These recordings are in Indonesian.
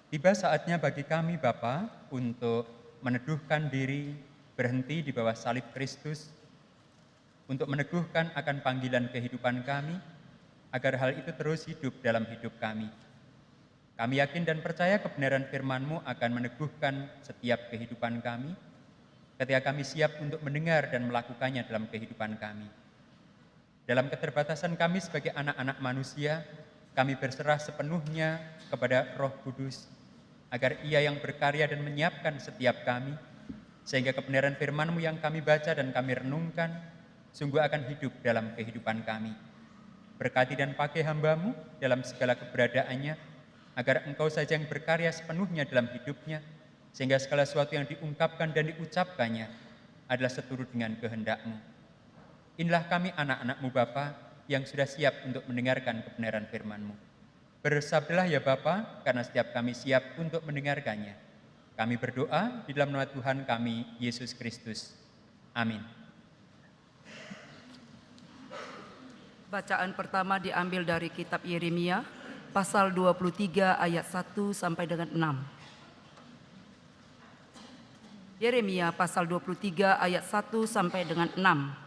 Tiba saatnya bagi kami Bapa untuk meneduhkan diri, berhenti di bawah salib Kristus, untuk meneguhkan akan panggilan kehidupan kami, agar hal itu terus hidup dalam hidup kami. Kami yakin dan percaya kebenaran firman-Mu akan meneguhkan setiap kehidupan kami, ketika kami siap untuk mendengar dan melakukannya dalam kehidupan kami. Dalam keterbatasan kami sebagai anak-anak manusia, kami berserah sepenuhnya kepada Roh Kudus, agar Ia yang berkarya dan menyiapkan setiap kami, sehingga kebenaran firman-Mu yang kami baca dan kami renungkan, sungguh akan hidup dalam kehidupan kami. Berkati dan pakai hamba-Mu dalam segala keberadaannya, agar Engkau saja yang berkarya sepenuhnya dalam hidupnya, sehingga segala sesuatu yang diungkapkan dan diucapkannya adalah seturut dengan kehendak-Mu. Inilah kami anak-anak-Mu Bapa, yang sudah siap untuk mendengarkan kebenaran firman-Mu. Bersabdalah ya Bapa, karena setiap kami siap untuk mendengarkannya. Kami berdoa di dalam nama Tuhan kami, Yesus Kristus. Amin. Bacaan pertama diambil dari kitab Yeremia, pasal 23 ayat 1 sampai dengan 6. Yeremia pasal 23 ayat 1 sampai dengan 6.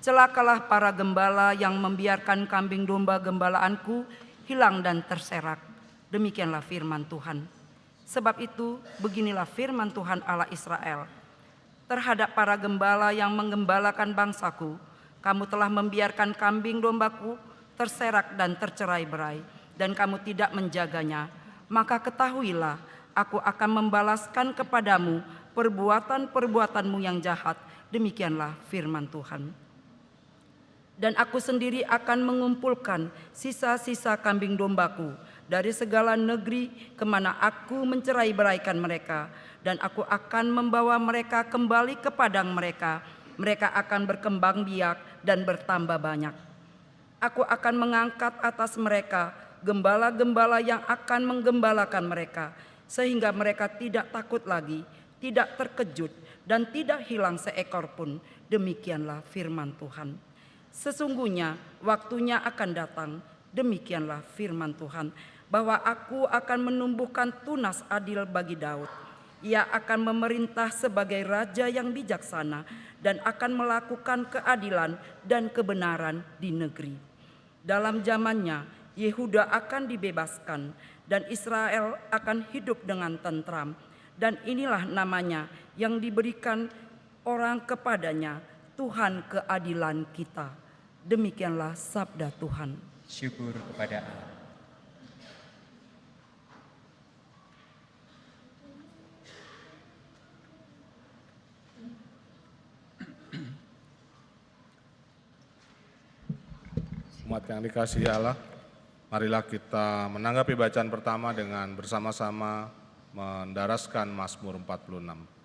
Celakalah para gembala yang membiarkan kambing domba gembalaanku hilang dan terserak. Demikianlah firman Tuhan. Sebab itu beginilah firman Tuhan Allah Israel. Terhadap para gembala yang menggembalakan bangsaku, kamu telah membiarkan kambing dombaku terserak dan tercerai-berai, dan kamu tidak menjaganya. Maka ketahuilah, aku akan membalaskan kepadamu perbuatan-perbuatanmu yang jahat. Demikianlah firman Tuhan. Dan aku sendiri akan mengumpulkan sisa-sisa kambing dombaku dari segala negeri kemana aku mencerai-beraikan mereka, dan aku akan membawa mereka kembali ke padang mereka. Mereka akan berkembang biak dan bertambah banyak. Aku akan mengangkat atas mereka gembala-gembala yang akan menggembalakan mereka, sehingga mereka tidak takut lagi, tidak terkejut, dan tidak hilang seekor pun. Demikianlah firman Tuhan. Sesungguhnya waktunya akan datang, demikianlah firman Tuhan, bahwa aku akan menumbuhkan tunas adil bagi Daud. Ia akan memerintah sebagai raja yang bijaksana dan akan melakukan keadilan dan kebenaran di negeri. Dalam zamannya, Yehuda akan dibebaskan dan Israel akan hidup dengan tentram. Dan inilah namanya yang diberikan orang kepadanya, Tuhan keadilan kita. Demikianlah sabda Tuhan. Syukur kepada Allah. Umat yang dikasihi Allah, marilah kita menanggapi bacaan pertama dengan bersama-sama mendaraskan Mazmur 46.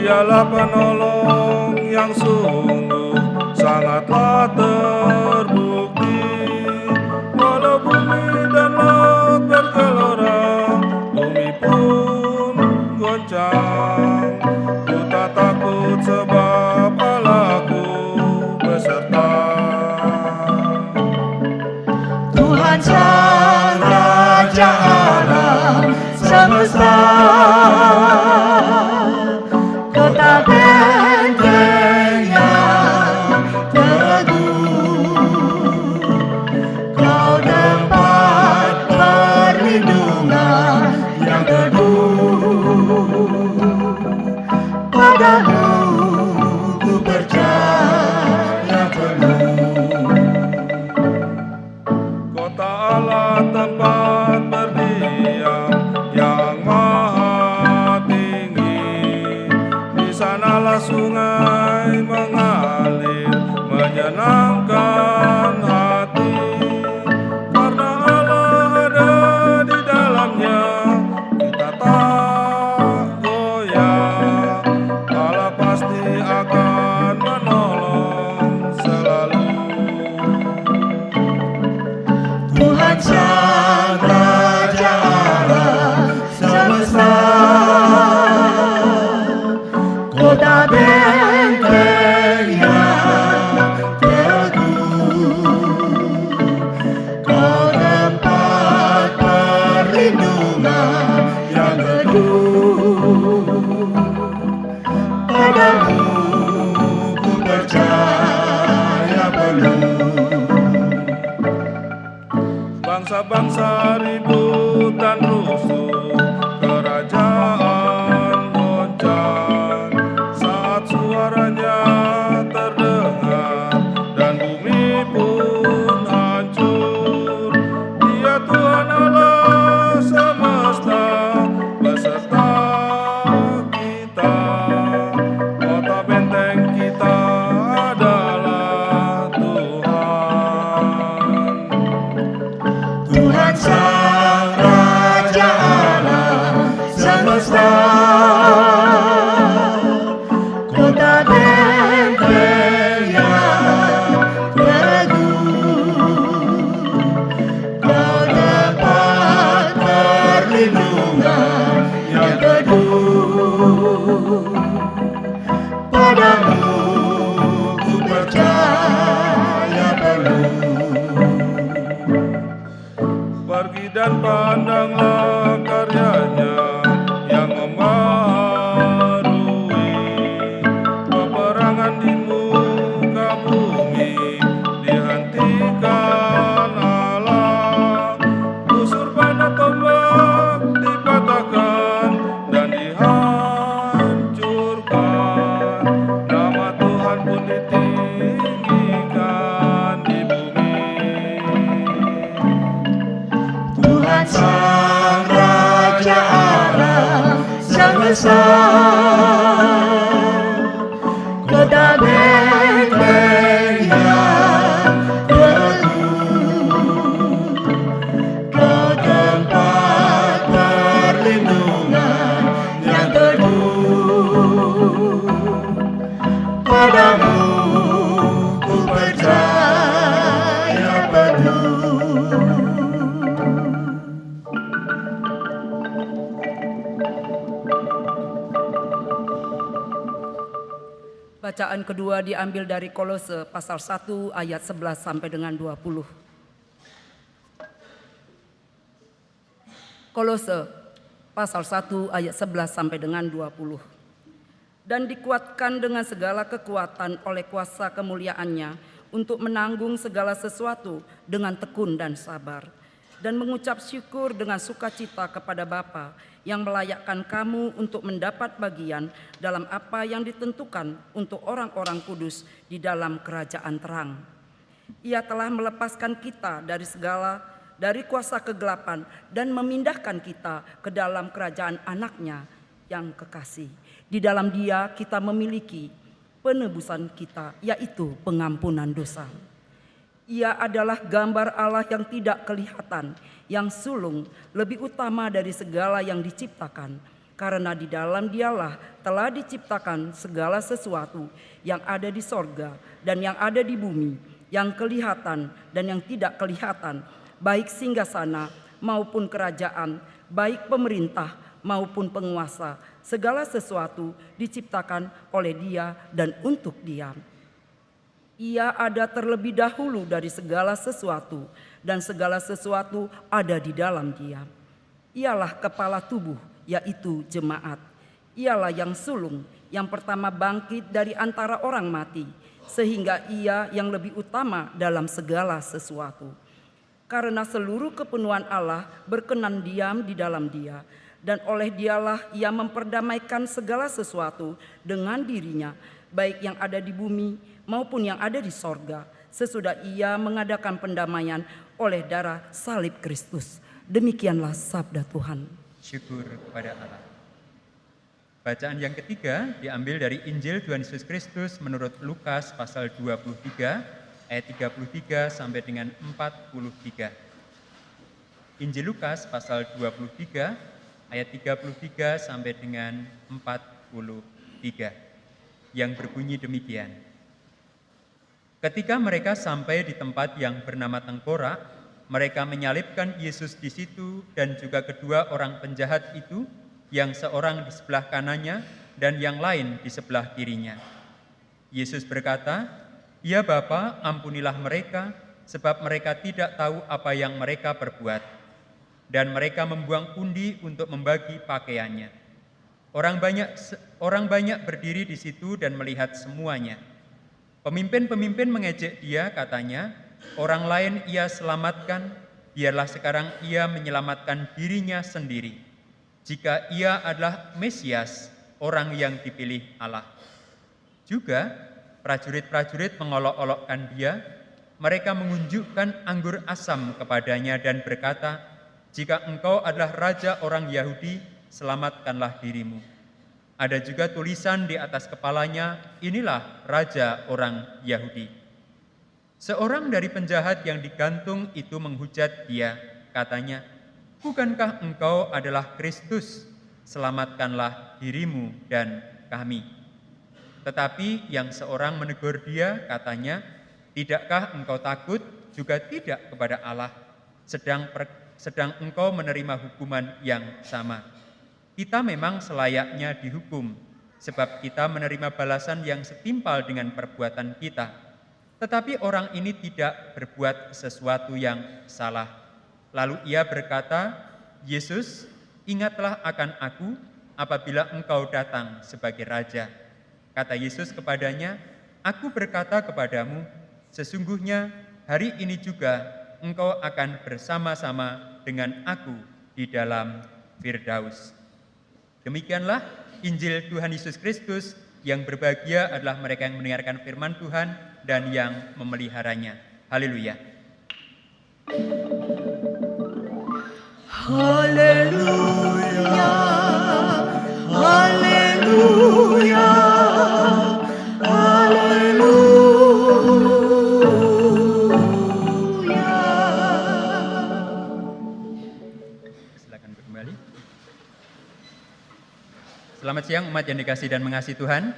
Dialah penolong yang sungguh sangatlah terbukti. Walau bumi dan laut bergelora, bumi pun goncang, ku tak takut sebab Allahku beserta. Tuhan Sang Raja alam semesta, kota bentengnya Padamu ku percaya penuh. Kota Allah tempat berdiam yang maha tinggi. Di sanalah sungai mengalir menyenangkan hati. Karena Allah ada di dalamnya, kita tak goyah. Allah pasti akan menolong selalu. Tuhan Sang Raja Allah semesta, kota benteng yang teguh, kau tempat perlindungan yang teduh. Padamu ku percaya penuh. Bangsa-bangsa ribut dan rusuh, kerajaan goncang saat suaranya terdengar, dan bumi pun hancur. Dia Tuhan Allah semesta beserta kita, kota benteng kita adalah Tuhan. Tuhan Sang Raja Allah semesta, kota benteng yang teguh, kau tempat perlindungan yang teduh. Padamu ku percaya penuh. Pergi dan pandanglah karyanya yang membaharui. Peperangan di muka bumi dihentikan Allah. Busur panah tombak dipatahkan dan dihancurkan. Nama Tuhan pun ditinggikan di bumi. Tuhan Sang Raja Allah semesta, kota benteng yang teguh, kau tempat perlindungan yang teduh. Padamu ku percaya penuh. Bacaan kedua diambil dari Kolose pasal 1 ayat 11 sampai dengan 20. Kolose pasal 1 ayat 11 sampai dengan 20. Dan dikuatkan dengan segala kekuatan oleh kuasa kemuliaannya untuk menanggung segala sesuatu dengan tekun dan sabar, dan mengucap syukur dengan sukacita kepada Bapa yang melayakkan kamu untuk mendapat bagian dalam apa yang ditentukan untuk orang-orang kudus di dalam kerajaan terang. Ia telah melepaskan kita dari kuasa kegelapan dan memindahkan kita ke dalam kerajaan anaknya yang kekasih. Di dalam Dia kita memiliki penebusan kita, yaitu pengampunan dosa. Ia adalah gambar Allah yang tidak kelihatan, yang sulung, lebih utama dari segala yang diciptakan. Karena di dalam Dialah telah diciptakan segala sesuatu yang ada di sorga dan yang ada di bumi, yang kelihatan dan yang tidak kelihatan, baik singgasana maupun kerajaan, baik pemerintah maupun penguasa. Segala sesuatu diciptakan oleh Dia dan untuk Dia. Ia ada terlebih dahulu dari segala sesuatu, dan segala sesuatu ada di dalam Dia. Ialah kepala tubuh, yaitu jemaat. Ialah yang sulung, yang pertama bangkit dari antara orang mati, sehingga Ia yang lebih utama dalam segala sesuatu. Karena seluruh kepenuhan Allah berkenan diam di dalam Dia, dan oleh Dialah Ia memperdamaikan segala sesuatu dengan dirinya, baik yang ada di bumi maupun yang ada di sorga, sesudah Ia mengadakan pendamaian oleh darah salib Kristus. Demikianlah sabda Tuhan. Syukur kepada Allah. Bacaan yang ketiga diambil dari Injil Tuhan Yesus Kristus menurut Lukas pasal 23 ayat 33 sampai dengan 43. Injil Lukas pasal 23 ayat 33 sampai dengan 43 yang berbunyi demikian. Ketika mereka sampai di tempat yang bernama Tengkorak, mereka menyalibkan Yesus di situ dan juga kedua orang penjahat itu, yang seorang di sebelah kanannya dan yang lain di sebelah kirinya. Yesus berkata, "Ya Bapa, ampunilah mereka, sebab mereka tidak tahu apa yang mereka perbuat." Dan mereka membuang pundi untuk membagi pakaiannya. Orang banyak berdiri di situ dan melihat semuanya. Pemimpin-pemimpin mengejek dia, katanya, "Orang lain ia selamatkan, biarlah sekarang ia menyelamatkan dirinya sendiri. Jika ia adalah Mesias, orang yang dipilih Allah." Juga prajurit-prajurit mengolok-olokkan dia. Mereka mengunjukkan anggur asam kepadanya dan berkata, "Jika engkau adalah raja orang Yahudi, selamatkanlah dirimu." Ada juga tulisan di atas kepalanya, "Inilah raja orang Yahudi." Seorang dari penjahat yang digantung itu menghujat dia, katanya, "Bukankah engkau adalah Kristus? Selamatkanlah dirimu dan kami." Tetapi yang seorang menegur dia, katanya, "Tidakkah engkau takut juga tidak kepada Allah, sedang engkau menerima hukuman yang sama? Kita memang selayaknya dihukum, sebab kita menerima balasan yang setimpal dengan perbuatan kita. Tetapi orang ini tidak berbuat sesuatu yang salah." Lalu ia berkata, "Yesus, ingatlah akan aku apabila engkau datang sebagai raja." Kata Yesus kepadanya, "Aku berkata kepadamu, sesungguhnya hari ini juga engkau akan bersama-sama dengan aku di dalam Firdaus." Demikianlah Injil Tuhan Yesus Kristus. Yang berbahagia adalah mereka yang mendengarkan firman Tuhan dan yang memeliharanya. Haleluya. Haleluya, haleluya, haleluya. Silakan kembali. Selamat siang umat yang dikasihi dan mengasihi Tuhan.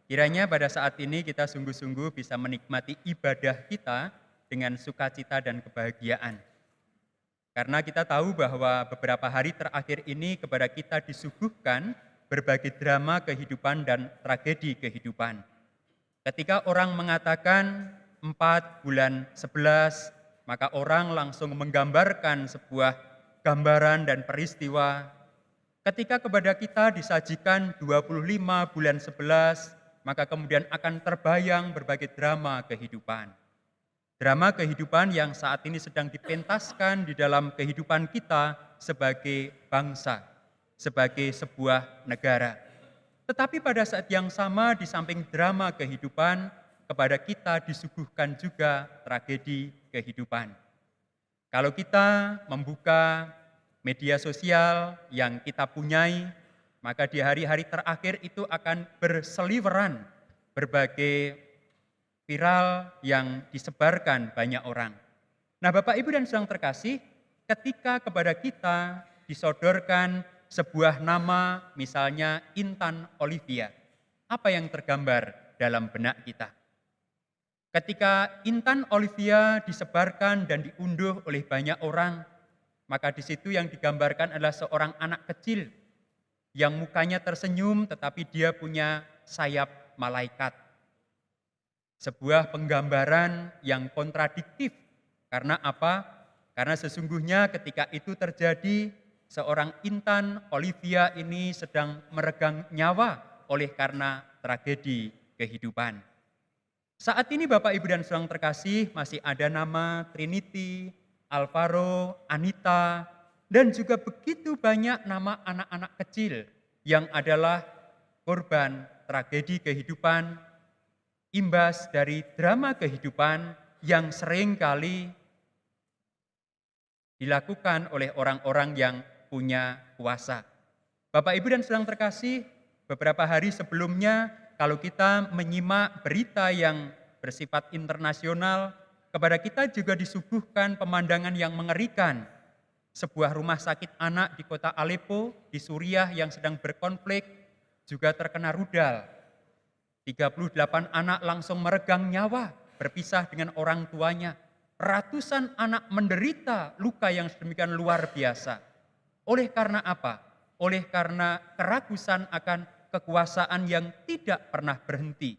Kiranya pada saat ini kita sungguh-sungguh bisa menikmati ibadah kita dengan sukacita dan kebahagiaan. Karena kita tahu bahwa beberapa hari terakhir ini kepada kita disuguhkan berbagai drama kehidupan dan tragedi kehidupan. Ketika orang mengatakan 4 bulan 11, maka orang langsung menggambarkan sebuah gambaran dan peristiwa. Ketika kepada kita disajikan 25 bulan 11, maka kemudian akan terbayang berbagai drama kehidupan. Drama kehidupan yang saat ini sedang dipentaskan di dalam kehidupan kita sebagai bangsa, sebagai sebuah negara. Tetapi pada saat yang sama di samping drama kehidupan, kepada kita disuguhkan juga tragedi kehidupan. Kalau kita membuka media sosial yang kita punyai, maka di hari-hari terakhir itu akan berseliweran berbagai viral yang disebarkan banyak orang. Nah, Bapak Ibu dan Saudara terkasih, ketika kepada kita disodorkan sebuah nama, misalnya Intan Olivia, apa yang tergambar dalam benak kita? Ketika Intan Olivia disebarkan dan diunduh oleh banyak orang, maka di situ yang digambarkan adalah seorang anak kecil yang mukanya tersenyum tetapi dia punya sayap malaikat. Sebuah penggambaran yang kontradiktif. Karena apa? Karena sesungguhnya ketika itu terjadi, seorang Intan Olivia ini sedang meregang nyawa oleh karena tragedi kehidupan. Saat ini Bapak Ibu dan Saudara terkasih masih ada nama Trinity, Alvaro, Anita, Dan juga begitu banyak nama anak-anak kecil yang adalah korban tragedi kehidupan, imbas dari drama kehidupan yang seringkali dilakukan oleh orang-orang yang punya kuasa. Bapak, Ibu, dan saudara terkasih, beberapa hari sebelumnya kalau kita menyimak berita yang bersifat internasional, kepada kita juga disuguhkan pemandangan yang mengerikan. Sebuah rumah sakit anak di kota Aleppo, di Suriah yang sedang berkonflik, juga terkena rudal. 38 anak langsung meregang nyawa, berpisah dengan orang tuanya. Ratusan anak menderita luka yang sedemikian luar biasa. Oleh karena apa? Oleh karena keragusan akan kekuasaan yang tidak pernah berhenti.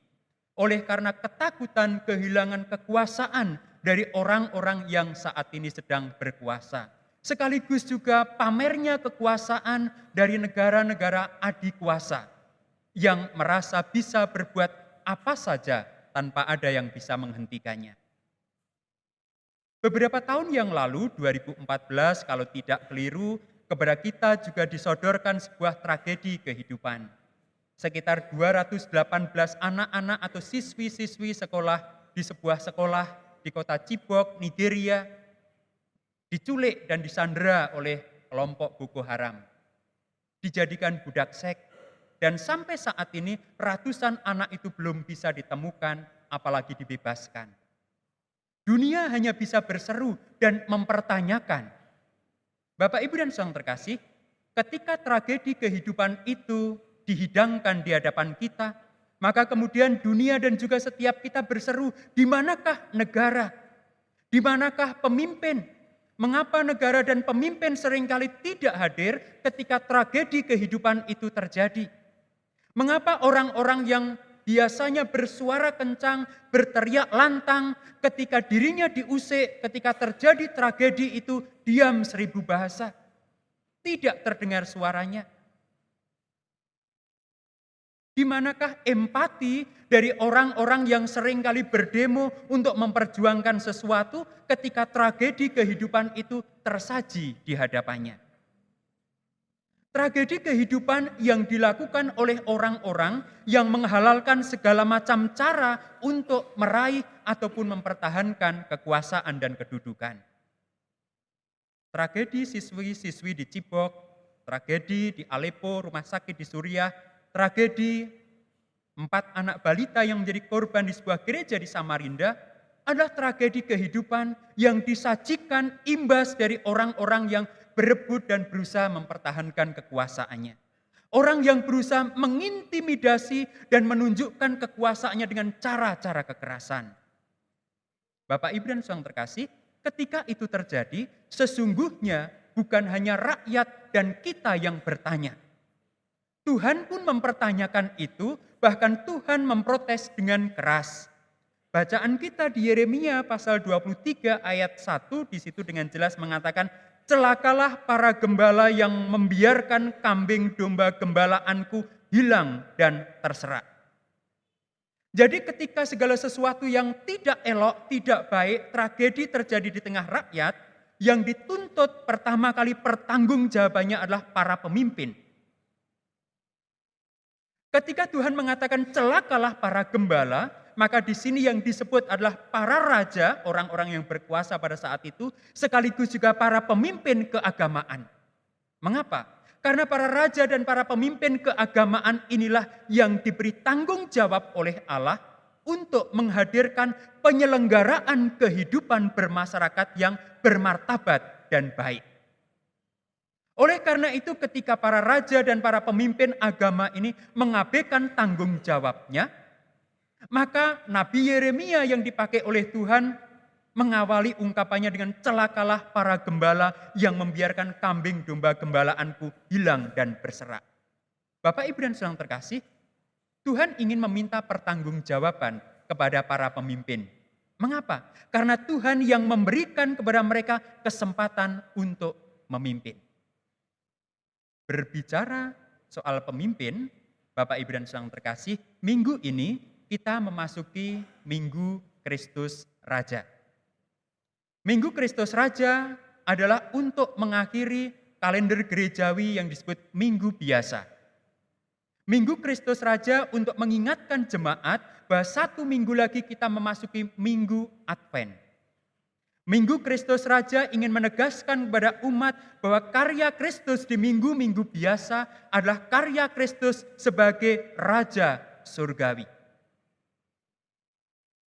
Oleh karena ketakutan kehilangan kekuasaan dari orang-orang yang saat ini sedang berkuasa. Sekaligus juga pamernya kekuasaan dari negara-negara adikuasa yang merasa bisa berbuat apa saja tanpa ada yang bisa menghentikannya. Beberapa tahun yang lalu, 2014 kalau tidak keliru, kepada kita juga disodorkan sebuah tragedi kehidupan. Sekitar 218 anak-anak atau siswi-siswi sekolah di sebuah sekolah di kota Chibok, Nigeria, diculik dan disandera oleh kelompok Boko Haram. Dijadikan budak seks, dan sampai saat ini ratusan anak itu belum bisa ditemukan, apalagi dibebaskan. Dunia hanya bisa berseru dan mempertanyakan. Bapak, Ibu, dan saudara terkasih, ketika tragedi kehidupan itu dihidangkan di hadapan kita, maka kemudian dunia dan juga setiap kita berseru, di manakah negara? Di manakah pemimpin? Mengapa negara dan pemimpin seringkali tidak hadir ketika tragedi kehidupan itu terjadi? Mengapa orang-orang yang biasanya bersuara kencang, berteriak lantang, ketika dirinya diusik, ketika terjadi tragedi itu diam 1000 bahasa? Tidak terdengar suaranya. Di manakah empati dari orang-orang yang seringkali berdemo untuk memperjuangkan sesuatu ketika tragedi kehidupan itu tersaji di hadapannya? Tragedi kehidupan yang dilakukan oleh orang-orang yang menghalalkan segala macam cara untuk meraih ataupun mempertahankan kekuasaan dan kedudukan. Tragedi siswi-siswi di Chibok, tragedi di Aleppo, rumah sakit di Suriah, tragedi 4 anak balita yang menjadi korban di sebuah gereja di Samarinda adalah tragedi kehidupan yang disajikan imbas dari orang-orang yang berebut dan berusaha mempertahankan kekuasaannya. Orang yang berusaha mengintimidasi dan menunjukkan kekuasaannya dengan cara-cara kekerasan. Bapak, Ibu, dan saudara terkasih, ketika itu terjadi, sesungguhnya bukan hanya rakyat dan kita yang bertanya. Tuhan pun mempertanyakan itu, bahkan Tuhan memprotes dengan keras. Bacaan kita di Yeremia pasal 23 ayat 1 di situ dengan jelas mengatakan, celakalah para gembala yang membiarkan kambing domba gembalaanku hilang dan terserak. Jadi ketika segala sesuatu yang tidak elok, tidak baik, tragedi terjadi di tengah rakyat, yang dituntut pertama kali pertanggungjawabannya adalah para pemimpin. Ketika Tuhan mengatakan celakalah para gembala, maka di sini yang disebut adalah para raja, orang-orang yang berkuasa pada saat itu, sekaligus juga para pemimpin keagamaan. Mengapa? Karena para raja dan para pemimpin keagamaan inilah yang diberi tanggung jawab oleh Allah untuk menghadirkan penyelenggaraan kehidupan bermasyarakat yang bermartabat dan baik. Oleh karena itu ketika para raja dan para pemimpin agama ini mengabaikan tanggung jawabnya, maka Nabi Yeremia yang dipakai oleh Tuhan mengawali ungkapannya dengan celakalah para gembala yang membiarkan kambing domba gembalaanku hilang dan berserak. Bapak, Ibu, dan saudara terkasih, Tuhan ingin meminta pertanggungjawaban kepada para pemimpin. Mengapa? Karena Tuhan yang memberikan kepada mereka kesempatan untuk memimpin. Berbicara soal pemimpin, Bapak, Ibu, dan saudara terkasih, minggu ini kita memasuki Minggu Kristus Raja. Minggu Kristus Raja adalah untuk mengakhiri kalender gerejawi yang disebut Minggu Biasa. Minggu Kristus Raja untuk mengingatkan jemaat bahwa 1 minggu lagi kita memasuki Minggu Advent. Minggu Kristus Raja ingin menegaskan kepada umat bahwa karya Kristus di minggu-minggu biasa adalah karya Kristus sebagai Raja Surgawi.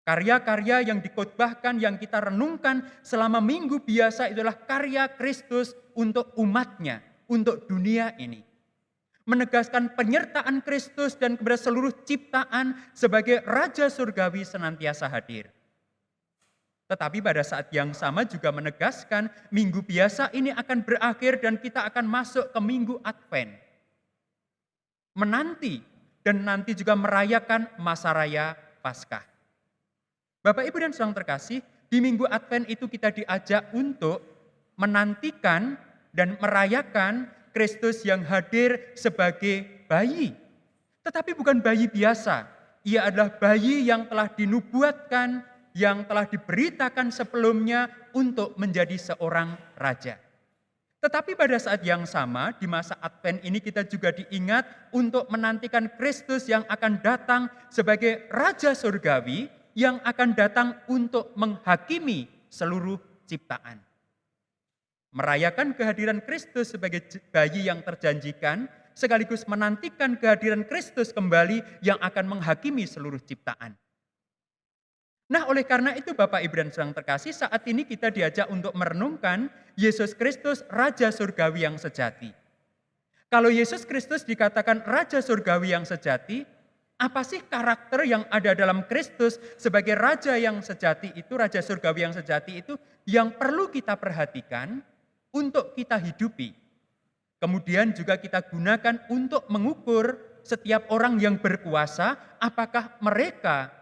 Karya-karya yang dikhotbahkan, yang kita renungkan selama minggu biasa itulah karya Kristus untuk umatnya, untuk dunia ini. Menegaskan penyertaan Kristus dan kepada seluruh ciptaan sebagai Raja Surgawi senantiasa hadir. Tetapi pada saat yang sama juga menegaskan minggu biasa ini akan berakhir dan kita akan masuk ke minggu Advent. Menanti dan nanti juga merayakan masa raya Paskah. Bapak, Ibu, dan saudara terkasih, di minggu Advent itu kita diajak untuk menantikan dan merayakan Kristus yang hadir sebagai bayi. Tetapi bukan bayi biasa. Ia adalah bayi yang telah dinubuatkan, yang telah diberitakan sebelumnya untuk menjadi seorang raja. Tetapi pada saat yang sama, di masa Advent ini kita juga diingat untuk menantikan Kristus yang akan datang sebagai Raja Surgawi, yang akan datang untuk menghakimi seluruh ciptaan. Merayakan kehadiran Kristus sebagai bayi yang terjanjikan, sekaligus menantikan kehadiran Kristus kembali yang akan menghakimi seluruh ciptaan. Nah, oleh karena itu Bapak, Ibu, dan saudara terkasih, saat ini kita diajak untuk merenungkan Yesus Kristus Raja Surgawi yang sejati. Kalau Yesus Kristus dikatakan Raja Surgawi yang sejati, apa sih karakter yang ada dalam Kristus sebagai Raja yang sejati itu, Raja Surgawi yang sejati itu, yang perlu kita perhatikan untuk kita hidupi. Kemudian juga kita gunakan untuk mengukur setiap orang yang berkuasa, apakah mereka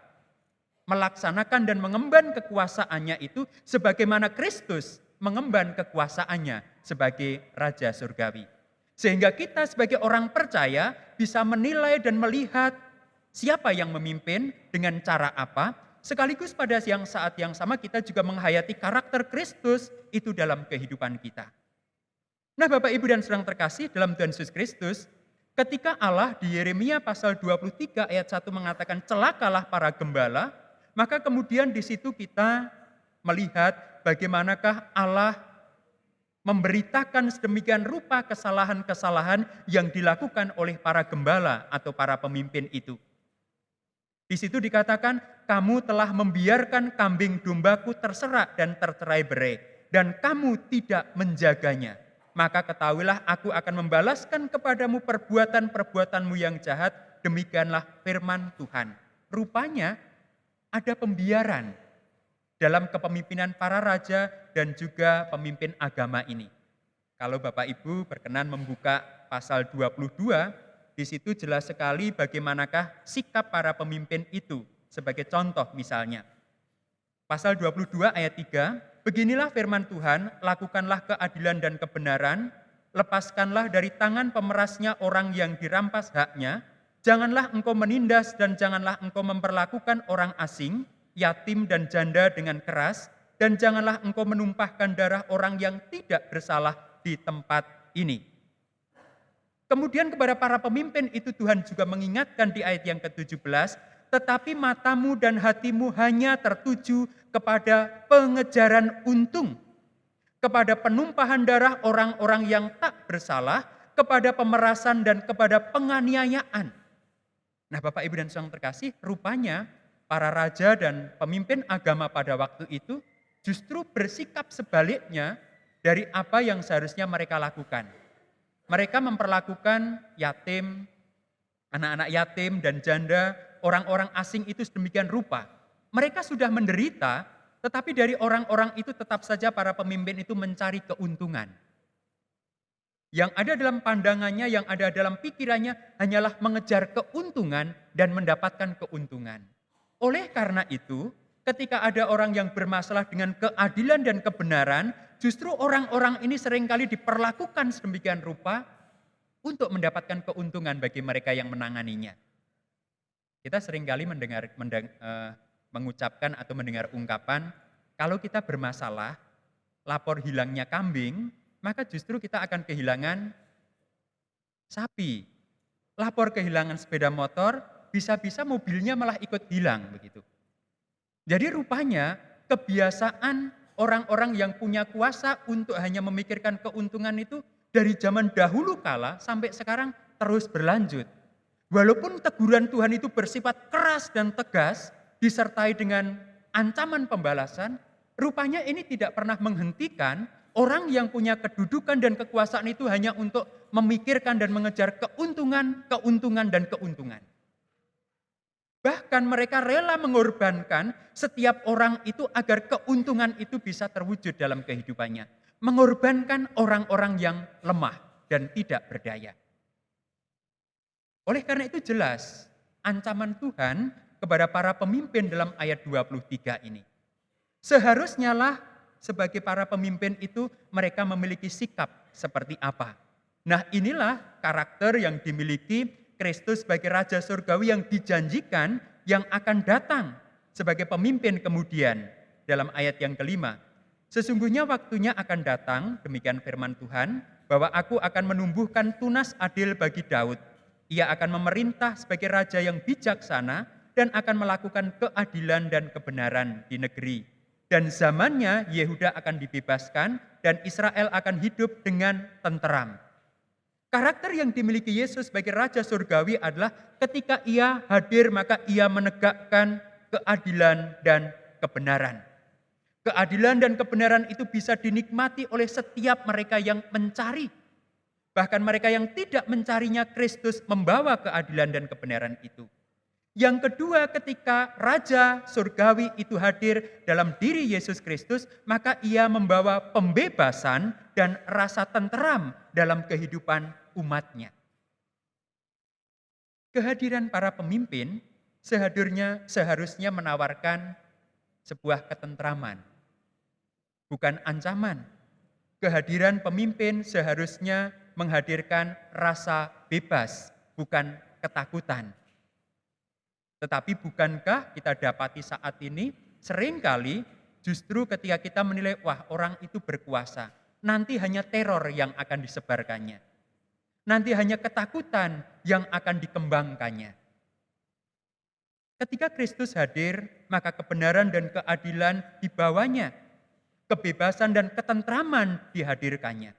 melaksanakan dan mengemban kekuasaannya itu sebagaimana Kristus mengemban kekuasaannya sebagai Raja Surgawi. Sehingga kita sebagai orang percaya bisa menilai dan melihat siapa yang memimpin dengan cara apa, sekaligus pada saat yang sama kita juga menghayati karakter Kristus itu dalam kehidupan kita. Nah, Bapak, Ibu, dan saudara terkasih dalam Tuhan Yesus Kristus, ketika Allah di Yeremia pasal 23 ayat 1 mengatakan celakalah para gembala, maka kemudian di situ kita melihat bagaimanakah Allah memberitakan sedemikian rupa kesalahan-kesalahan yang dilakukan oleh para gembala atau para pemimpin itu. Di situ dikatakan, kamu telah membiarkan kambing dombaku terserak dan tercerai-berai, dan kamu tidak menjaganya. Maka ketahuilah aku akan membalaskan kepadamu perbuatan-perbuatanmu yang jahat, demikianlah firman Tuhan. Rupanya ada pembiaran dalam kepemimpinan para raja dan juga pemimpin agama ini. Kalau Bapak Ibu berkenan membuka pasal 22, di situ jelas sekali bagaimanakah sikap para pemimpin itu. Sebagai contoh misalnya, pasal 22 ayat 3, beginilah firman Tuhan, lakukanlah keadilan dan kebenaran, lepaskanlah dari tangan pemerasnya orang yang dirampas haknya, janganlah engkau menindas dan janganlah engkau memperlakukan orang asing, yatim dan janda dengan keras, dan janganlah engkau menumpahkan darah orang yang tidak bersalah di tempat ini. Kemudian kepada para pemimpin itu Tuhan juga mengingatkan di ayat yang ke-17, tetapi matamu dan hatimu hanya tertuju kepada pengejaran untung, kepada penumpahan darah orang-orang yang tak bersalah, kepada pemerasan dan kepada penganiayaan. Nah, Bapak, Ibu, dan saudara terkasih, rupanya para raja dan pemimpin agama pada waktu itu justru bersikap sebaliknya dari apa yang seharusnya mereka lakukan. Mereka memperlakukan yatim, anak-anak yatim dan janda, orang-orang asing itu sedemikian rupa. Mereka sudah menderita, tetapi dari orang-orang itu tetap saja para pemimpin itu mencari keuntungan. Yang ada dalam pandangannya, yang ada dalam pikirannya hanyalah mengejar keuntungan dan mendapatkan keuntungan. Oleh karena itu, ketika ada orang yang bermasalah dengan keadilan dan kebenaran, justru orang-orang ini seringkali diperlakukan sedemikian rupa untuk mendapatkan keuntungan bagi mereka yang menanganinya. Kita seringkali mengucapkan atau mendengar ungkapan, kalau kita bermasalah, lapor hilangnya kambing, maka justru kita akan kehilangan sapi. Lapor kehilangan sepeda motor, bisa-bisa mobilnya malah ikut hilang begitu. Jadi rupanya kebiasaan orang-orang yang punya kuasa untuk hanya memikirkan keuntungan itu dari zaman dahulu kala sampai sekarang terus berlanjut. Walaupun teguran Tuhan itu bersifat keras dan tegas, disertai dengan ancaman pembalasan, rupanya ini tidak pernah menghentikan orang yang punya kedudukan dan kekuasaan itu hanya untuk memikirkan dan mengejar keuntungan, dan keuntungan. Bahkan mereka rela mengorbankan setiap orang itu agar keuntungan itu bisa terwujud dalam kehidupannya. Mengorbankan orang-orang yang lemah dan tidak berdaya. Oleh karena itu jelas ancaman Tuhan kepada para pemimpin dalam ayat 23 ini. Seharusnya lah sebagai para pemimpin itu mereka memiliki sikap seperti apa. Nah inilah karakter yang dimiliki Kristus sebagai Raja Surgawi yang dijanjikan yang akan datang sebagai pemimpin kemudian dalam ayat yang kelima. Sesungguhnya waktunya akan datang, demikian firman Tuhan, bahwa aku akan menumbuhkan tunas adil bagi Daud. Ia akan memerintah sebagai raja yang bijaksana dan akan melakukan keadilan dan kebenaran di negeri. Dan zamannya Yehuda akan dibebaskan dan Israel akan hidup dengan tenteram. Karakter yang dimiliki Yesus sebagai Raja Surgawi adalah ketika ia hadir maka ia menegakkan keadilan dan kebenaran. Keadilan dan kebenaran itu bisa dinikmati oleh setiap mereka yang mencari. Bahkan mereka yang tidak mencarinya, Kristus membawa keadilan dan kebenaran itu. Yang kedua, ketika Raja Surgawi itu hadir dalam diri Yesus Kristus, maka ia membawa pembebasan dan rasa tenteram dalam kehidupan umatnya. Kehadiran para pemimpin seharusnya menawarkan sebuah ketentraman, bukan ancaman. Kehadiran pemimpin seharusnya menghadirkan rasa bebas, bukan ketakutan. Tetapi bukankah kita dapati saat ini seringkali justru ketika kita menilai, wah orang itu berkuasa, nanti hanya teror yang akan disebarkannya. Nanti hanya ketakutan yang akan dikembangkannya. Ketika Kristus hadir, maka kebenaran dan keadilan dibawanya. Kebebasan dan ketentraman dihadirkannya.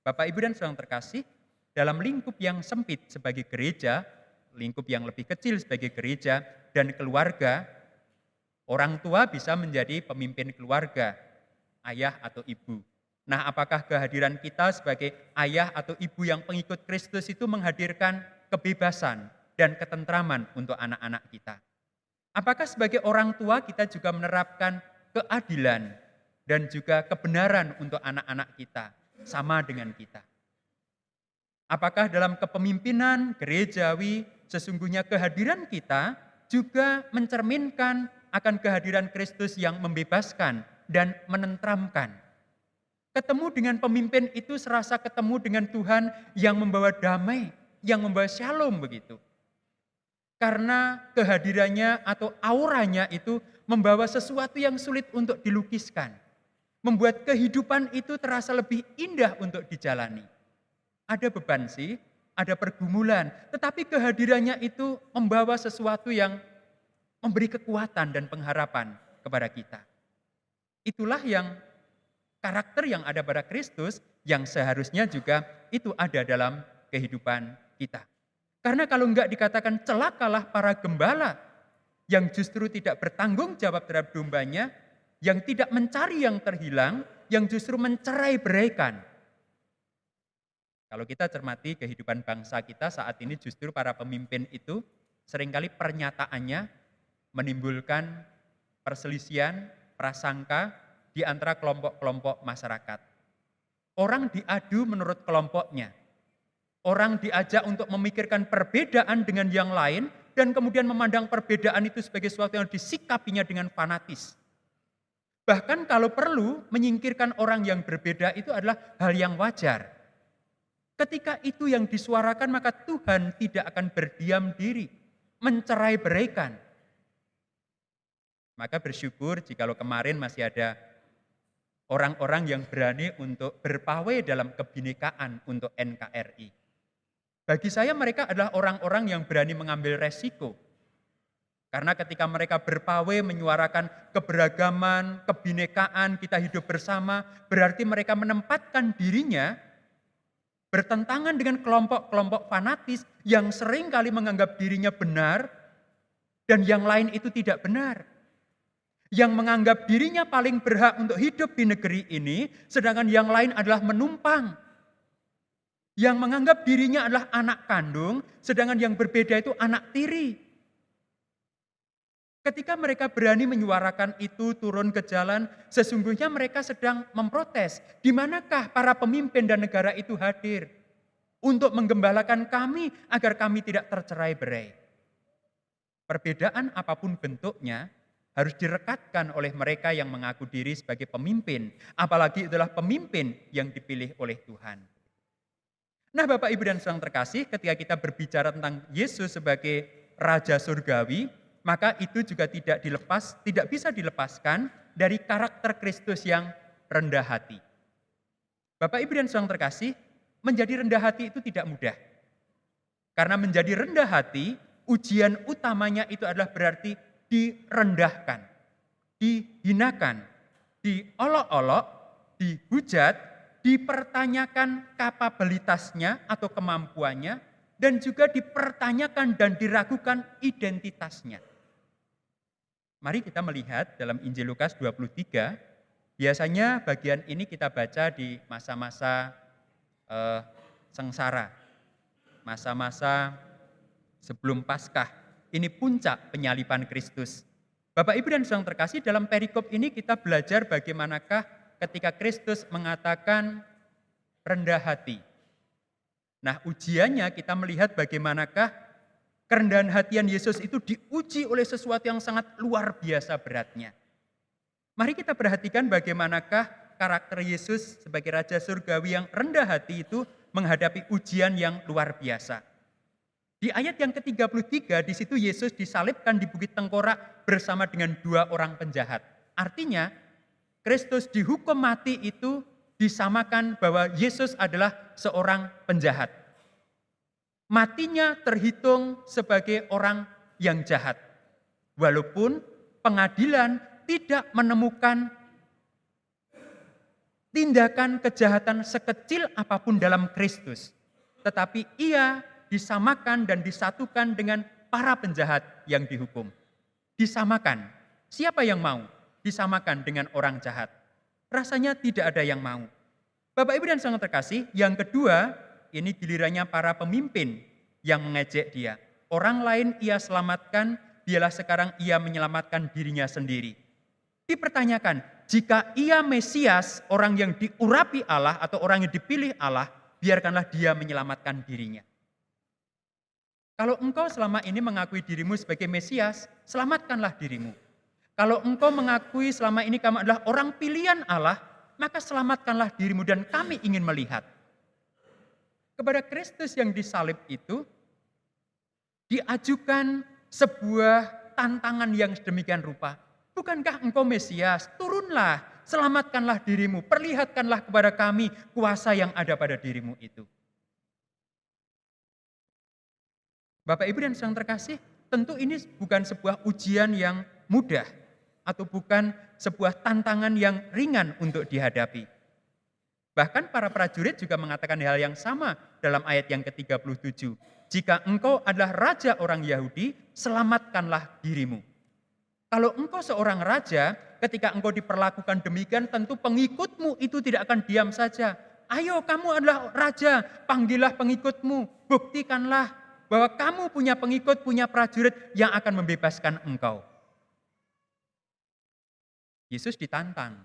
Bapak, Ibu, dan saudara terkasih, dalam lingkup yang sempit sebagai gereja, lingkup yang lebih kecil sebagai gereja dan keluarga, orang tua bisa menjadi pemimpin keluarga, ayah atau ibu. Nah, apakah kehadiran kita sebagai ayah atau ibu yang pengikut Kristus itu menghadirkan kebebasan dan ketentraman untuk anak-anak kita? Apakah sebagai orang tua kita juga menerapkan keadilan dan juga kebenaran untuk anak-anak kita sama dengan kita? Apakah dalam kepemimpinan gerejawi sesungguhnya kehadiran kita juga mencerminkan akan kehadiran Kristus yang membebaskan dan menenteramkan? Ketemu dengan pemimpin itu serasa ketemu dengan Tuhan yang membawa damai, yang membawa shalom begitu. Karena kehadirannya atau auranya itu membawa sesuatu yang sulit untuk dilukiskan. Membuat kehidupan itu terasa lebih indah untuk dijalani. Ada beban sih, ada pergumulan, tetapi kehadirannya itu membawa sesuatu yang memberi kekuatan dan pengharapan kepada kita. Itulah yang karakter yang ada pada Kristus yang seharusnya juga itu ada dalam kehidupan kita. Karena kalau enggak dikatakan celakalah para gembala yang justru tidak bertanggung jawab terhadap dombanya, yang tidak mencari yang terhilang, yang justru mencerai-beraikan. Kalau kita cermati kehidupan bangsa kita saat ini justru para pemimpin itu seringkali pernyataannya menimbulkan perselisihan, prasangka di antara kelompok-kelompok masyarakat. Orang diadu menurut kelompoknya. Orang diajak untuk memikirkan perbedaan dengan yang lain dan kemudian memandang perbedaan itu sebagai sesuatu yang disikapinya dengan fanatis. Bahkan kalau perlu menyingkirkan orang yang berbeda itu adalah hal yang wajar. Ketika itu yang disuarakan maka Tuhan tidak akan berdiam diri, mencerai-beraikan. Maka bersyukur jikalau kemarin masih ada orang-orang yang berani untuk berpawai dalam kebinekaan untuk NKRI. Bagi saya mereka adalah orang-orang yang berani mengambil resiko. Karena ketika mereka berpawai menyuarakan keberagaman, kebinekaan, kita hidup bersama, berarti mereka menempatkan dirinya bertentangan dengan kelompok-kelompok fanatis yang sering kali menganggap dirinya benar dan yang lain itu tidak benar. Yang menganggap dirinya paling berhak untuk hidup di negeri ini, sedangkan yang lain adalah menumpang. Yang menganggap dirinya adalah anak kandung, sedangkan yang berbeda itu anak tiri. Ketika mereka berani menyuarakan itu turun ke jalan, sesungguhnya mereka sedang memprotes. Di manakah para pemimpin dan negara itu hadir untuk menggembalakan kami agar kami tidak tercerai-berai? Perbedaan apapun bentuknya harus direkatkan oleh mereka yang mengaku diri sebagai pemimpin, apalagi adalah pemimpin yang dipilih oleh Tuhan. Nah, Bapak, Ibu, dan Saudara terkasih, ketika kita berbicara tentang Yesus sebagai Raja Surgawi, maka itu juga tidak bisa dilepaskan dari karakter Kristus yang rendah hati. Bapak, Ibu, dan Saudara terkasih, menjadi rendah hati itu tidak mudah. Karena menjadi rendah hati, ujian utamanya itu adalah berarti direndahkan, dihinakan, diolok-olok, dihujat, dipertanyakan kapabilitasnya atau kemampuannya, dan juga dipertanyakan dan diragukan identitasnya. Mari kita melihat dalam Injil Lukas 23, biasanya bagian ini kita baca di masa-masa sengsara, masa-masa sebelum Paskah. Ini puncak penyaliban Kristus. Bapak, Ibu, dan Saudara terkasih, dalam perikop ini kita belajar bagaimanakah ketika Kristus mengatakan rendah hati. Nah, ujiannya kita melihat bagaimanakah kerendahan hatian Yesus itu diuji oleh sesuatu yang sangat luar biasa beratnya. Mari kita perhatikan bagaimanakah karakter Yesus sebagai Raja Surgawi yang rendah hati itu menghadapi ujian yang luar biasa. Di ayat yang ke-33, di situ Yesus disalibkan di Bukit Tengkorak bersama dengan 2 orang penjahat. Artinya, Kristus dihukum mati itu disamakan bahwa Yesus adalah seorang penjahat. Matinya terhitung sebagai orang yang jahat. Walaupun pengadilan tidak menemukan tindakan kejahatan sekecil apapun dalam Kristus. Tetapi ia disamakan dan disatukan dengan para penjahat yang dihukum. Disamakan. Siapa yang mau disamakan dengan orang jahat? Rasanya tidak ada yang mau. Bapak, Ibu, dan Saudara terkasih, yang kedua, ini gilirannya para pemimpin yang mengejek dia. Orang lain ia selamatkan, dialah sekarang ia menyelamatkan dirinya sendiri. Dipertanyakan, jika ia Mesias, orang yang diurapi Allah atau orang yang dipilih Allah, biarkanlah dia menyelamatkan dirinya. Kalau engkau selama ini mengakui dirimu sebagai Mesias, selamatkanlah dirimu. Kalau engkau mengakui selama ini kamu adalah orang pilihan Allah, maka selamatkanlah dirimu, dan kami ingin melihat. Kepada Kristus yang disalib itu, diajukan sebuah tantangan yang sedemikian rupa. Bukankah engkau Mesias? Turunlah, selamatkanlah dirimu, perlihatkanlah kepada kami kuasa yang ada pada dirimu itu. Bapak, Ibu, dan Saudara terkasih, tentu ini bukan sebuah ujian yang mudah atau bukan sebuah tantangan yang ringan untuk dihadapi. Bahkan para prajurit juga mengatakan hal yang sama dalam ayat yang ke-37. Jika engkau adalah raja orang Yahudi, selamatkanlah dirimu. Kalau engkau seorang raja, ketika engkau diperlakukan demikian, tentu pengikutmu itu tidak akan diam saja. Ayo, kamu adalah raja, panggillah pengikutmu, buktikanlah bahwa kamu punya pengikut, punya prajurit yang akan membebaskan engkau. Yesus ditantang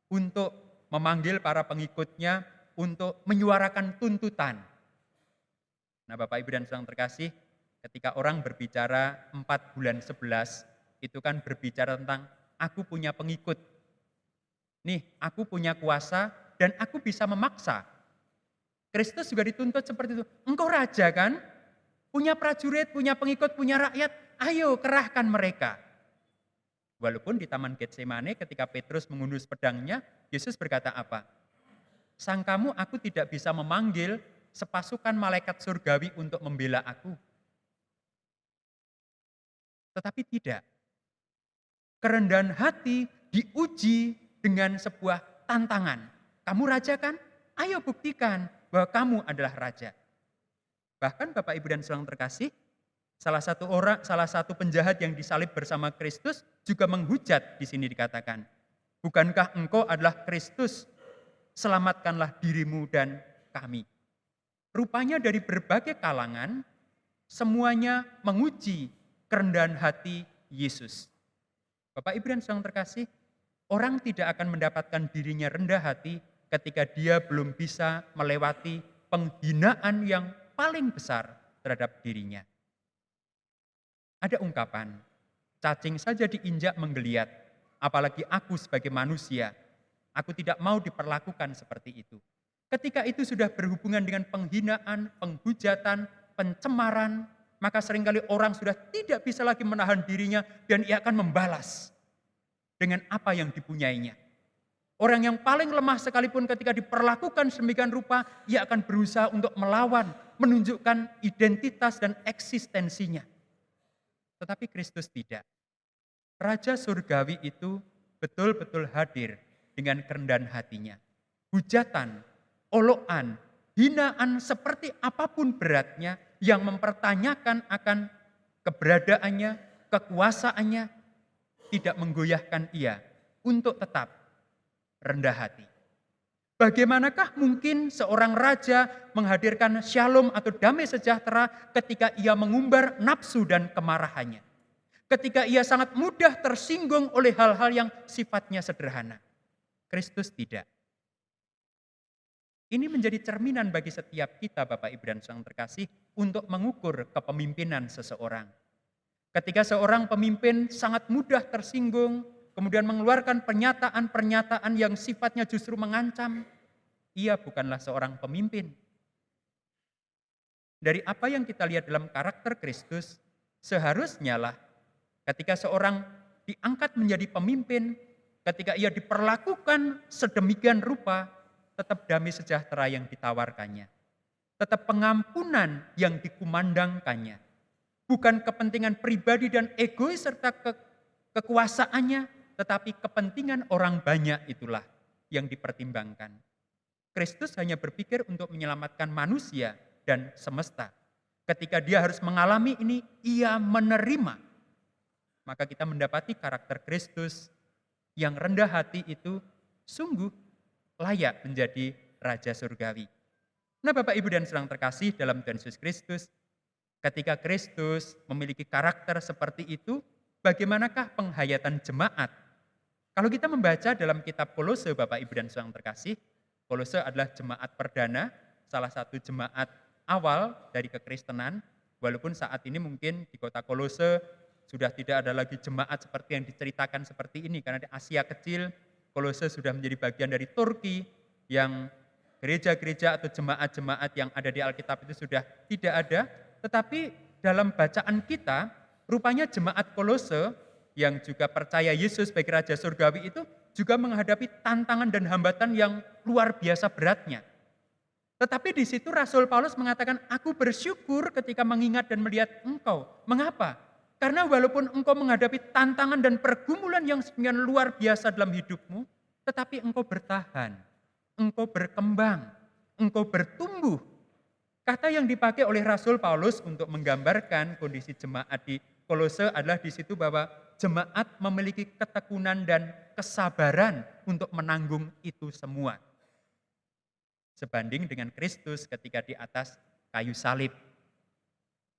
untuk memanggil para pengikutnya untuk menyuarakan tuntutan. Nah, Bapak, Ibu, dan Saudara terkasih, ketika orang berbicara 4 bulan 11, itu kan berbicara tentang aku punya pengikut. Nih, aku punya kuasa dan aku bisa memaksa. Kristus juga dituntut seperti itu. Engkau raja kan? Punya prajurit, punya pengikut, punya rakyat. Ayo kerahkan mereka. Walaupun di Taman Getsemane ketika Petrus menghunus pedangnya, Yesus berkata apa? Sangkamu aku tidak bisa memanggil sepasukan malaikat surgawi untuk membela aku. Tetapi tidak. Kerendahan hati diuji dengan sebuah tantangan. Kamu raja kan? Ayo buktikan bahwa kamu adalah raja. Bahkan Bapak Ibu dan Saudara terkasih, salah satu penjahat yang disalib bersama Kristus juga menghujat di sini dikatakan, bukankah engkau adalah Kristus? Selamatkanlah dirimu dan kami. Rupanya dari berbagai kalangan, semuanya menguji kerendahan hati Yesus. Bapak Ibu dan Saudara terkasih, orang tidak akan mendapatkan dirinya rendah hati ketika dia belum bisa melewati penghinaan yang paling besar terhadap dirinya. Ada ungkapan, cacing saja diinjak menggeliat, apalagi aku sebagai manusia, aku tidak mau diperlakukan seperti itu. Ketika itu sudah berhubungan dengan penghinaan, penghujatan, pencemaran, maka seringkali orang sudah tidak bisa lagi menahan dirinya dan ia akan membalas dengan apa yang dipunyainya. Orang yang paling lemah sekalipun ketika diperlakukan sedemikian rupa, ia akan berusaha untuk melawan, menunjukkan identitas dan eksistensinya. Tetapi Kristus tidak. Raja surgawi itu betul-betul hadir dengan kerendahan hatinya. Hujatan, olokan, hinaan seperti apapun beratnya yang mempertanyakan akan keberadaannya, kekuasaannya, tidak menggoyahkan ia untuk tetap rendah hati. Bagaimanakah mungkin seorang raja menghadirkan shalom atau damai sejahtera ketika ia mengumbar nafsu dan kemarahannya? Ketika ia sangat mudah tersinggung oleh hal-hal yang sifatnya sederhana. Kristus tidak. Ini menjadi cerminan bagi setiap kita Bapak Ibu dan Saudara terkasih untuk mengukur kepemimpinan seseorang. Ketika seorang pemimpin sangat mudah tersinggung, kemudian mengeluarkan pernyataan-pernyataan yang sifatnya justru mengancam, ia bukanlah seorang pemimpin. Dari apa yang kita lihat dalam karakter Kristus, seharusnya lah ketika seorang diangkat menjadi pemimpin, ketika ia diperlakukan sedemikian rupa, tetap damai sejahtera yang ditawarkannya. Tetap pengampunan yang dikumandangkannya. Bukan kepentingan pribadi dan egois serta kekuasaannya, tetapi kepentingan orang banyak itulah yang dipertimbangkan. Kristus hanya berpikir untuk menyelamatkan manusia dan semesta. Ketika dia harus mengalami ini, ia menerima. Maka kita mendapati karakter Kristus yang rendah hati itu sungguh layak menjadi Raja Surgawi. Nah Bapak Ibu dan Saudara terkasih dalam Tuhan Yesus Kristus, ketika Kristus memiliki karakter seperti itu, bagaimanakah penghayatan jemaat? Kalau kita membaca dalam kitab Kolose Bapak Ibu dan Saudara terkasih, Kolose adalah jemaat perdana, salah satu jemaat awal dari kekristenan, walaupun saat ini mungkin di kota Kolose sudah tidak ada lagi jemaat seperti yang diceritakan seperti ini, karena di Asia kecil, Kolose sudah menjadi bagian dari Turki yang gereja-gereja atau jemaat-jemaat yang ada di Alkitab itu sudah tidak ada. Tetapi dalam bacaan kita, rupanya jemaat Kolose yang juga percaya Yesus sebagai Raja Surgawi itu juga menghadapi tantangan dan hambatan yang luar biasa beratnya. Tetapi di situ Rasul Paulus mengatakan, aku bersyukur ketika mengingat dan melihat engkau. Mengapa? Karena walaupun engkau menghadapi tantangan dan pergumulan yang sebenarnya luar biasa dalam hidupmu, tetapi engkau bertahan, engkau berkembang, engkau bertumbuh. Kata yang dipakai oleh Rasul Paulus untuk menggambarkan kondisi jemaat di Kolose adalah di situ bahwa jemaat memiliki ketekunan dan kesabaran untuk menanggung itu semua. Sebanding dengan Kristus ketika di atas kayu salib.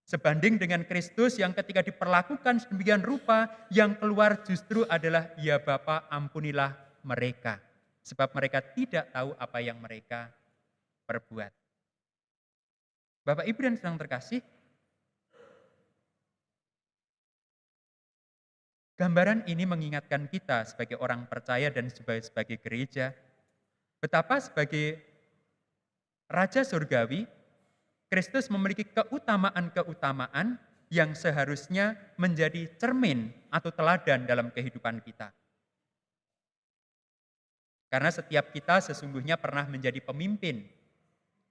Sebanding dengan Kristus yang ketika diperlakukan sedemikian rupa, yang keluar justru adalah, ya Bapa ampunilah mereka. Sebab mereka tidak tahu apa yang mereka perbuat. Bapak Ibu dan Saudara terkasih, gambaran ini mengingatkan kita sebagai orang percaya dan sebagai gereja, betapa sebagai Raja Surgawi, Kristus memiliki keutamaan-keutamaan yang seharusnya menjadi cermin atau teladan dalam kehidupan kita. Karena setiap kita sesungguhnya pernah menjadi pemimpin,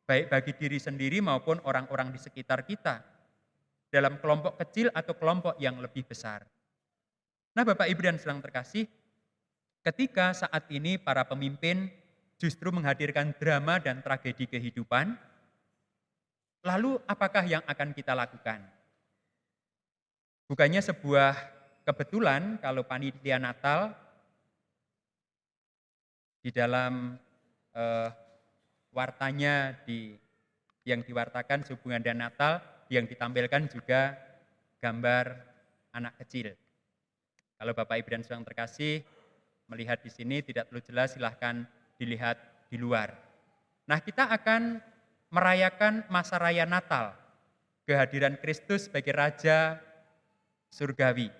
baik bagi diri sendiri maupun orang-orang di sekitar kita, dalam kelompok kecil atau kelompok yang lebih besar. Nah, Bapak Ibu dan Saudara terkasih, ketika saat ini para pemimpin justru menghadirkan drama dan tragedi kehidupan, lalu apakah yang akan kita lakukan? Bukannya sebuah kebetulan kalau panitia Natal di dalam wartanya yang diwartakan sehubungan dengan Natal, yang ditampilkan juga gambar anak kecil. Kalau Bapak Ibu dan Saudara terkasih melihat di sini tidak perlu jelas, silahkan dilihat di luar. Nah, kita akan merayakan masa raya Natal, kehadiran Kristus sebagai Raja Surgawi.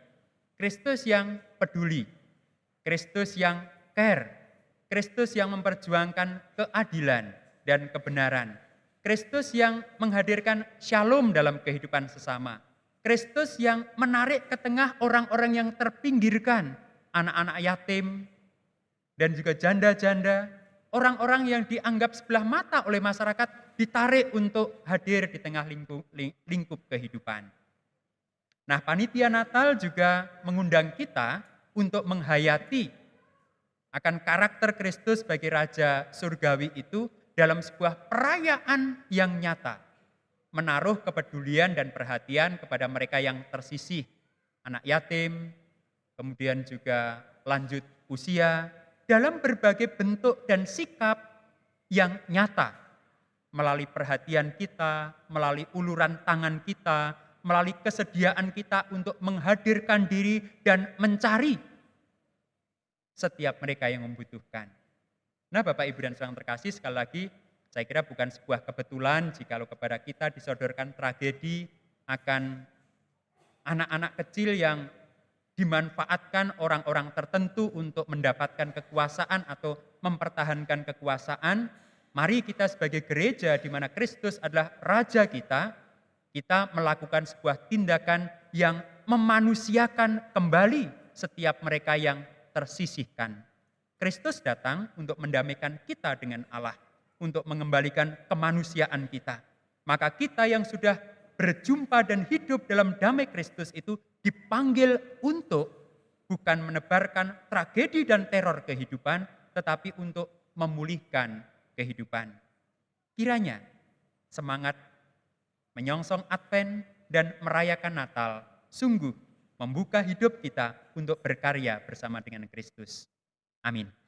Kristus yang peduli, Kristus yang care, Kristus yang memperjuangkan keadilan dan kebenaran, Kristus yang menghadirkan shalom dalam kehidupan sesama, Kristus yang menarik ke tengah orang-orang yang terpinggirkan, anak-anak yatim, dan juga janda-janda, orang-orang yang dianggap sebelah mata oleh masyarakat, ditarik untuk hadir di tengah lingkup kehidupan. Nah, panitia Natal juga mengundang kita untuk menghayati akan karakter Kristus sebagai Raja Surgawi itu dalam sebuah perayaan yang nyata. Menaruh kepedulian dan perhatian kepada mereka yang tersisih, anak yatim, kemudian juga lanjut usia, dalam berbagai bentuk dan sikap yang nyata. Melalui perhatian kita, melalui uluran tangan kita, melalui kesediaan kita untuk menghadirkan diri dan mencari setiap mereka yang membutuhkan. Nah, Bapak Ibu dan Saudara terkasih, sekali lagi saya kira bukan sebuah kebetulan jikalau kepada kita disodorkan tragedi akan anak-anak kecil yang dimanfaatkan orang-orang tertentu untuk mendapatkan kekuasaan atau mempertahankan kekuasaan. Mari kita sebagai gereja di mana Kristus adalah Raja kita melakukan sebuah tindakan yang memanusiakan kembali setiap mereka yang tersisihkan. Kristus datang untuk mendamaikan kita dengan Allah, untuk mengembalikan kemanusiaan kita. Maka kita yang sudah berjumpa dan hidup dalam damai Kristus itu dipanggil untuk bukan menebarkan tragedi dan teror kehidupan, tetapi untuk memulihkan kehidupan. Kiranya semangat menyongsong Advent dan merayakan Natal sungguh membuka hidup kita untuk berkarya bersama dengan Kristus. Amin.